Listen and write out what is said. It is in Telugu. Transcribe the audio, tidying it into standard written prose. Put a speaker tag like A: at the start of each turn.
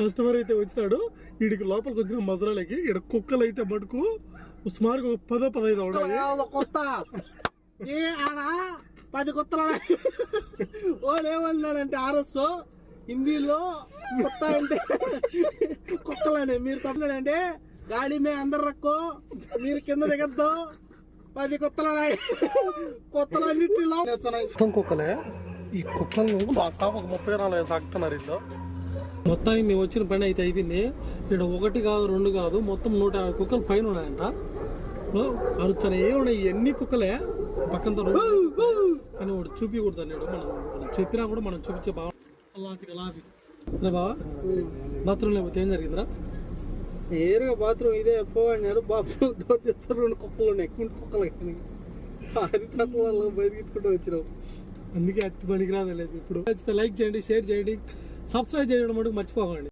A: కస్టమర్ అయితే వచ్చినాడు. వీడికి లోపలికి వచ్చిన మజరాలకి ఇక్కడ కుక్కలు అయితే మటుకు సుమారుగా 10-15 ఉన్నాయి.
B: కొత్త ఏ ఆడ 10 కొత్తలు ఓలేమన్నాడంటే ఆర్ఎస్ హిందీలో కొత్త అంటే కుక్కలనే. మీరు తప్పలేదంటే గాడి మే అందరు రక్కో, మీరు కింద దిగద్దు. 10 కొత్తలు కొత్తలు అన్నింటిలో
A: మొత్తం కుక్కలే. ఈ కుక్కలను దాకా ఒక 30 సాగుతున్నారు ఇల్లు. మొత్తానికి మేము వచ్చిన పని అయితే అయిపోయింది. ఇక్కడ 1 కాదు 2 కాదు మొత్తం 150 కుక్కలు పైన ఉన్నాయంట. అరుచన ఏమున్నాయి ఇవన్నీ కుక్కలే పక్కంతో. కానీ వాడు చూపించకూడదు అన్నాడు. మనం చెప్పినా కూడా మనం చూపించే బాగా అలాంటి బావా బాత్రూమ్ లేకపోతే ఏం జరిగిందిరా?
B: ఏరుగా బాత్రూమ్ ఇదే పో అన్నాడు. బాత్రూమ్ డోర్ తెచ్చారు. 2 కుక్కలు ఉన్నాయి. ఎక్కువ కుక్కలు కానీ అరికట్లలో బయటకు వచ్చినావు.
A: అందుకే అతి పనికి రాలేదు. ఇప్పుడు లైక్ చేయండి, షేర్ చేయండి, సబ్స్క్రైబ్ చేయడం మటుకు మర్చిపోకండి.